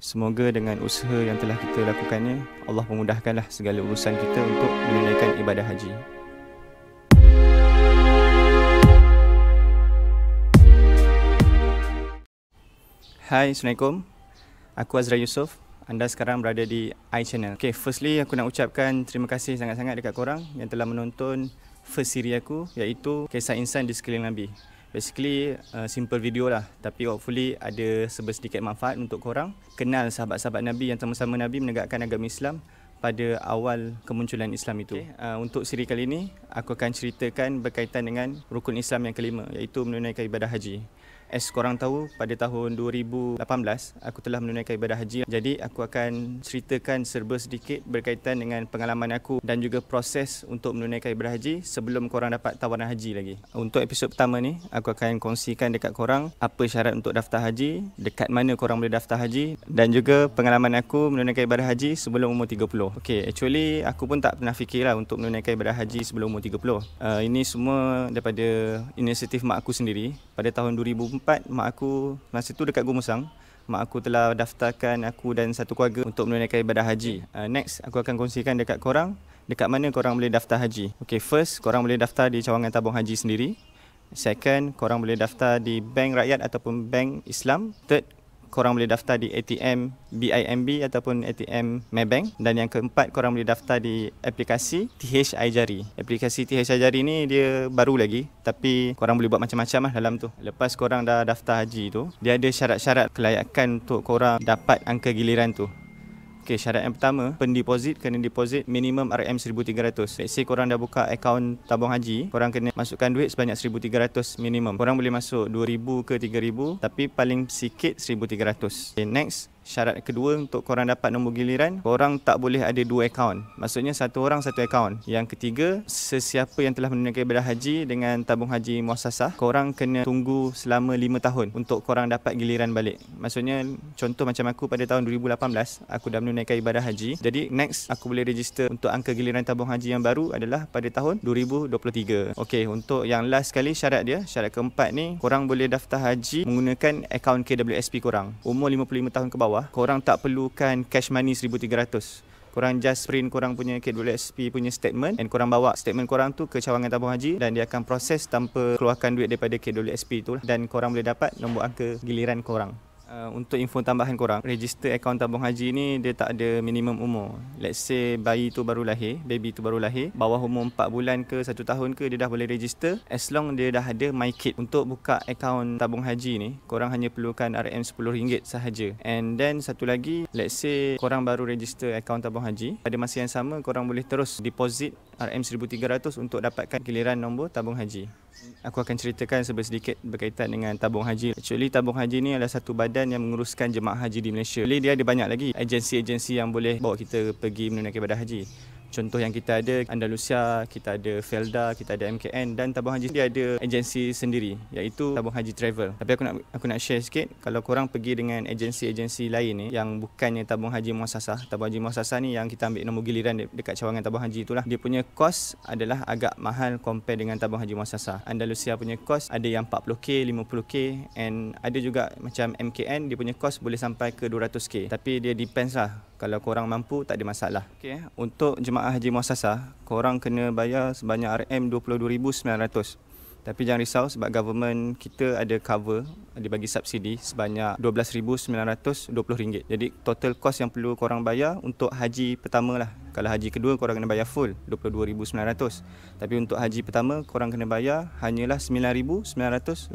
Semoga dengan usaha yang telah kita lakukan ni, Allah memudahkanlah segala urusan kita untuk menunaikan ibadah haji. Hai, Assalamualaikum. Aku Azra Yusof. Anda sekarang berada di iChannel. Okay, firstly aku nak ucapkan terima kasih sangat-sangat dekat korang yang telah menonton first series aku, iaitu Kisah Insan di Sekeliling Nabi. Basically simple video lah, tapi hopefully ada sedikit manfaat untuk korang kenal sahabat-sahabat Nabi yang sama-sama Nabi menegakkan agama Islam pada awal kemunculan Islam itu. Untuk siri kali ini aku akan ceritakan berkaitan dengan rukun Islam yang kelima, iaitu menunaikan ibadah haji. As korang tahu, pada tahun 2018 aku telah menunaikan ibadah haji. Jadi aku akan ceritakan serba sedikit berkaitan dengan pengalaman aku dan juga proses untuk menunaikan ibadah haji sebelum korang dapat tawaran haji lagi. Untuk episod pertama ni, aku akan kongsikan dekat korang apa syarat untuk daftar haji, dekat mana korang boleh daftar haji, dan juga pengalaman aku menunaikan ibadah haji sebelum umur 30. Okay, actually aku pun tak pernah fikir lah untuk menunaikan ibadah haji sebelum umur 30. Ini semua daripada inisiatif mak aku sendiri. Pada tahun 2004, mak aku masa tu dekat Gua Musang, mak aku telah daftarkan aku dan satu keluarga untuk menunaikan ibadah haji. Next, aku akan kongsikan dekat korang dekat mana korang boleh daftar haji. Okay, first, korang boleh daftar di cawangan tabung haji sendiri. Second, korang boleh daftar di bank rakyat ataupun bank Islam. Third, korang boleh daftar di ATM BIMB ataupun ATM Maybank. Dan yang keempat, korang boleh daftar di aplikasi THI Jari. Aplikasi THI Jari ni dia baru lagi, tapi korang boleh buat macam-macam lah dalam tu. Lepas korang dah daftar haji tu, dia ada syarat-syarat kelayakan untuk korang dapat angka giliran tu. Okay, syarat yang pertama, pendeposit kena deposit minimum RM1,300. Let's say korang dah buka akaun tabung haji, korang kena masukkan duit sebanyak 1,300 minimum. Korang boleh masuk 2,000 ke 3,000, tapi paling sikit 1,300. Okay, next, syarat kedua untuk korang dapat nombor giliran, korang tak boleh ada dua akaun. Maksudnya satu orang satu akaun. Yang ketiga, sesiapa yang telah menunaikan ibadah haji dengan tabung haji muassasah, korang kena tunggu selama 5 tahun untuk korang dapat giliran balik. Maksudnya contoh macam aku pada tahun 2018, aku dah menunaikan ibadah haji. Jadi next aku boleh register untuk angka giliran tabung haji yang baru adalah pada tahun 2023. Okey, untuk yang last sekali syarat dia, syarat keempat ni, korang boleh daftar haji menggunakan akaun KWSP korang. Umur 55 tahun ke bawah, korang tak perlukan cash money 1,300. Korang just print korang punya KWSP punya statement, and korang bawa statement korang tu ke cawangan tabung haji dan dia akan proses tanpa keluarkan duit daripada KWSP tu, dan korang boleh dapat nombor angka giliran korang. Untuk info tambahan korang, register akaun tabung haji ni dia tak ada minimum umur. Let's say baby tu baru lahir, bawah umur 4 bulan ke 1 tahun ke, dia dah boleh register as long dia dah ada MyKit. Untuk buka akaun tabung haji ni, korang hanya perlukan RM10 sahaja. And then satu lagi, let's say korang baru register akaun tabung haji, pada masa yang sama korang boleh terus deposit RM1,300 untuk dapatkan giliran nombor tabung haji. Aku akan ceritakan sedikit berkaitan dengan tabung haji. Actually tabung haji ni adalah satu badan yang menguruskan jemaah haji di Malaysia. Jadi dia ada banyak lagi agensi-agensi yang boleh bawa kita pergi menunaikan ibadah haji. Contoh yang kita ada Andalusia, kita ada Felda, kita ada MKN, dan tabung haji dia ada agensi sendiri, iaitu tabung haji travel. Tapi aku nak share sikit, kalau korang pergi dengan agensi-agensi lain ni yang bukannya tabung haji muassasah. Tabung haji muassasah ni yang kita ambil nombor giliran dekat cawangan tabung haji itulah. Dia punya kos adalah agak mahal compare dengan tabung haji muassasah. Andalusia punya kos ada yang 40k, 50k, and ada juga macam MKN, dia punya kos boleh sampai ke 200k. Tapi dia depends lah. Kalau korang mampu, tak ada masalah. Okay, untuk jemaah haji muassasah, korang kena bayar sebanyak RM22,900. Tapi jangan risau sebab government kita ada cover, ada bagi subsidi sebanyak RM12,920. Jadi total cost yang perlu korang bayar untuk haji pertama lah. Kalau haji kedua korang kena bayar full RM22,900. Tapi untuk haji pertama korang kena bayar hanyalah RM9,980.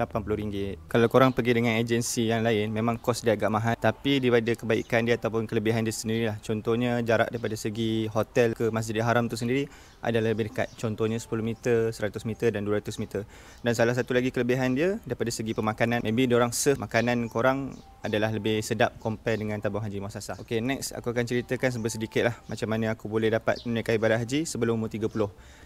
Kalau korang pergi dengan agensi yang lain, memang kos dia agak mahal, tapi dia ada kebaikan dia ataupun kelebihan dia sendirilah. Contohnya jarak daripada segi hotel ke Masjidil Haram tu sendiri adalah lebih dekat. Contohnya 10 meter, 100 meter dan 200 meter. Dan salah satu lagi kelebihan dia daripada segi pemakanan, maybe diorang serve makanan korang adalah lebih sedap compare dengan tabung haji muassasah. Okay, next aku akan ceritakan sedikit lah macam mana aku boleh dapat menunaikan ibadah haji sebelum umur 30.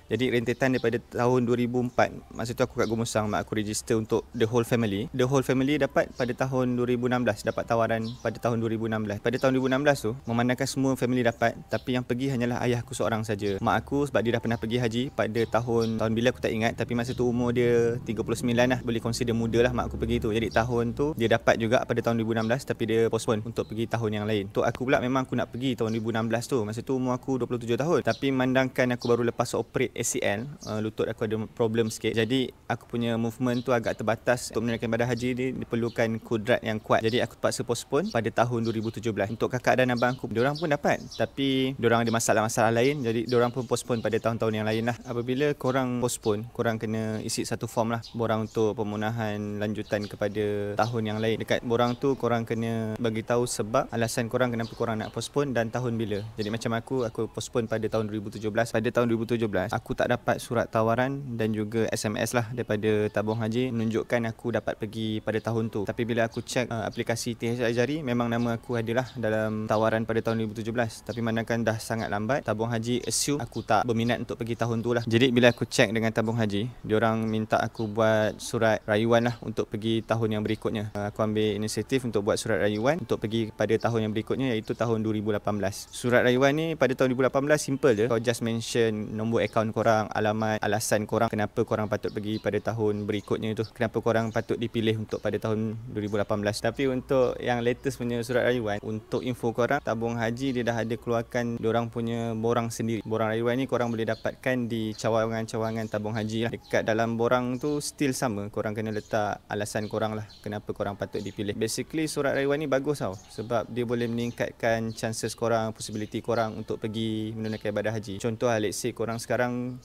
Jadi rentetan daripada tahun 2004, masa tu aku kat Gumusang, mak aku register untuk the whole family. The whole family dapat pada tahun 2016, dapat tawaran pada tahun 2016. Pada tahun 2016 tu, memandangkan semua family dapat, tapi yang pergi hanyalah ayahku seorang saja. Mak aku sebab dia dah pernah pergi haji pada tahun bila aku tak ingat, tapi masa tu umur dia 39 lah, boleh consider muda lah mak aku pergi tu. Jadi tahun tu dia dapat juga pada tahun 2016, tapi dia postpone untuk pergi tahun yang lain. Untuk aku pula memang aku nak pergi tahun 2016 tu. Masa tu umur aku 27 tahun. Tapi memandangkan aku baru lepas operate ACL, lutut aku ada problem sikit. Jadi aku punya movement tu agak terbatas. Untuk menunaikan ibadah haji ni diperlukan kudrat yang kuat. Jadi aku terpaksa postpone pada tahun 2017. Untuk kakak dan abang aku, diorang pun dapat, tapi diorang ada masalah-masalah lain. Jadi diorang pun postpone pada tahun-tahun yang lain lah. Apabila korang postpone, korang kena isi satu form lah, borang untuk pemunahan lanjutan kepada tahun yang lain. Dekat borang tu korang kena bagi tahu sebab alasan korang kenapa korang nak postpone dan tahun bila. Jadi macam aku postpone pada tahun 2017. Pada tahun 2017 aku tak dapat surat tawaran dan juga SMS lah daripada tabung haji menunjukkan aku dapat pergi pada tahun tu. Tapi bila aku cek aplikasi THR Jari, memang nama aku adalah dalam tawaran pada tahun 2017. Tapi manakala dah sangat lambat, tabung haji assume aku tak berminat untuk pergi tahun tu lah. Jadi bila aku cek dengan tabung haji, diorang minta aku buat surat rayuan lah untuk pergi tahun yang berikutnya. Aku ambil inisiatif untuk buat surat rayuan untuk pergi pada tahun yang berikutnya, iaitu tahun 2018. Surat rayuan ni pada tahun 2018 simple je. Kau just mention nombor akaun korang, alamat, alasan korang kenapa korang patut pergi pada tahun berikutnya tu, kenapa korang patut dipilih untuk pada tahun 2018. Tapi untuk yang latest punya surat rayuan, untuk info korang, tabung haji dia dah ada keluarkan diorang punya borang sendiri. Borang rayuan ni korang boleh dapatkan di cawangan-cawangan tabung haji lah. Dekat dalam borang tu still sama, korang kena letak alasan korang lah kenapa korang patut dipilih. Basically surat rayuan ni bagus tau, sebab dia boleh meningkatkan chances korang, possibility korang untuk pergi menunaikan ibadah haji. Contoh lah, let's say korang sekarang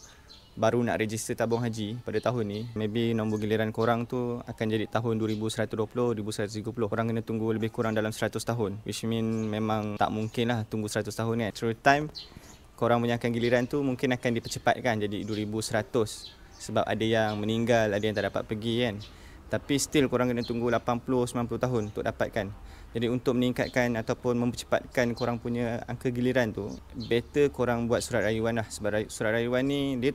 baru nak register tabung haji pada tahun ni, maybe nombor giliran korang tu akan jadi tahun 2120, 2130. Korang kena tunggu lebih kurang dalam 100 tahun, which mean memang tak mungkin lah tunggu 100 tahun kan. Through time, korang punya akan giliran tu mungkin akan dipercepatkan jadi 2100, sebab ada yang meninggal, ada yang tak dapat pergi kan. Tapi still korang kena tunggu 80-90 tahun untuk dapatkan. Jadi untuk meningkatkan ataupun mempercepatkan korang punya angka giliran tu, better korang buat surat rayuan lah. Sebab surat rayuan ni dia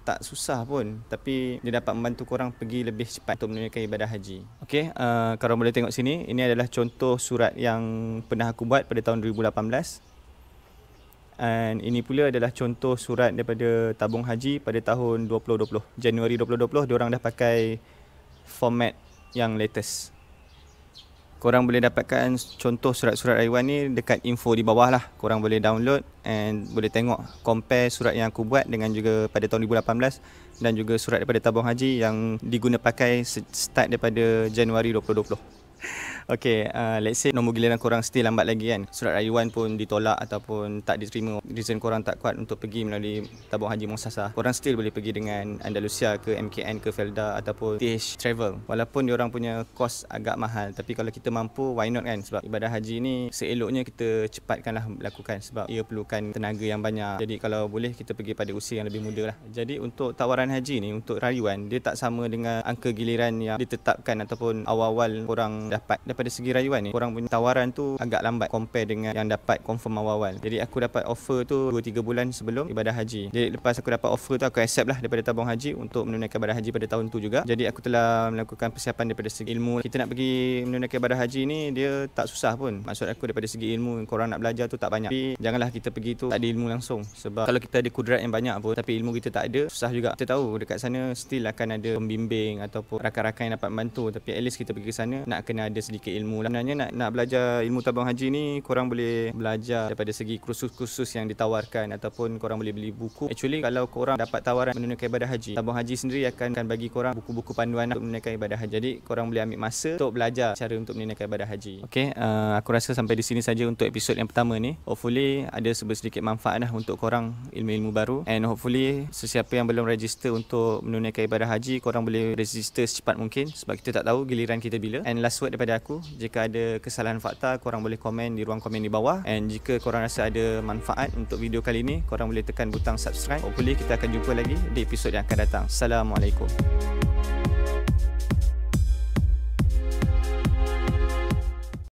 tak susah pun, tapi dia dapat membantu korang pergi lebih cepat untuk menunaikan ibadah haji. Okey, korang boleh tengok sini, ini adalah contoh surat yang pernah aku buat pada tahun 2018. And ini pula adalah contoh surat daripada tabung haji pada tahun 2020. Januari 2020 diorang dah pakai format yang latest. Korang boleh dapatkan contoh surat-surat rayuan ni dekat info di bawah lah. Korang boleh download and boleh tengok, compare surat yang aku buat dengan juga pada tahun 2018 dan juga surat daripada tabung haji yang diguna pakai start daripada Januari 2020. Okay, let's say nombor giliran korang still lambat lagi kan, surat rayuan pun ditolak ataupun tak diterima, reason korang tak kuat untuk pergi melalui tabung haji muassasah, korang still boleh pergi dengan Andalusia ke MKN ke Felda ataupun TH Travel. Walaupun diorang punya kos agak mahal, tapi kalau kita mampu, why not kan. Sebab ibadah haji ni seeloknya kita cepatkanlah lakukan, sebab ia perlukan tenaga yang banyak. Jadi kalau boleh kita pergi pada usia yang lebih muda lah. Jadi untuk tawaran haji ni, untuk rayuan, dia tak sama dengan angka giliran yang ditetapkan ataupun awal-awal korang dapat. Daripada segi rayuan ni, korang punya tawaran tu agak lambat compare dengan yang dapat confirm awal-awal. Jadi aku dapat offer tu 2-3 bulan sebelum ibadah haji. Jadi lepas aku dapat offer tu, aku accept lah daripada tabung haji untuk menunaikan ibadah haji pada tahun tu juga. Jadi aku telah melakukan persiapan daripada segi ilmu. Kita nak pergi menunaikan ibadah haji ni, dia tak susah pun. Maksud aku daripada segi ilmu, korang nak belajar tu tak banyak. Tapi janganlah kita pergi tu tak ada ilmu langsung. Sebab kalau kita ada kudrat yang banyak pun, tapi ilmu kita tak ada, susah juga. Kita tahu dekat sana still akan ada pembimbing ataupun rakan-rakan yang dapat membantu. Tapi at least kita pergi ke sana, nak kena ada sedikit ilmu lah. Sebenarnya nak belajar ilmu tabung haji ni, korang boleh belajar daripada segi kursus-kursus yang ditawarkan ataupun korang boleh beli buku. Actually kalau korang dapat tawaran menunaikan ibadah haji, tabung haji sendiri akan bagi korang buku-buku panduan untuk menunaikan ibadah haji. Jadi korang boleh ambil masa untuk belajar cara untuk menunaikan ibadah haji. Okay, aku rasa sampai di sini saja untuk episod yang pertama ni. Hopefully ada sedikit manfaat lah untuk korang, ilmu-ilmu baru. And hopefully sesiapa yang belum register untuk menunaikan ibadah haji, korang boleh register secepat mungkin, sebab kita tak tahu giliran kita bila. And last word daripada aku, jika ada kesalahan fakta, korang boleh komen di ruang komen di bawah. And jika korang rasa ada manfaat untuk video kali ini, korang boleh tekan butang subscribe. Hopefully kita akan jumpa lagi di episod yang akan datang. Assalamualaikum.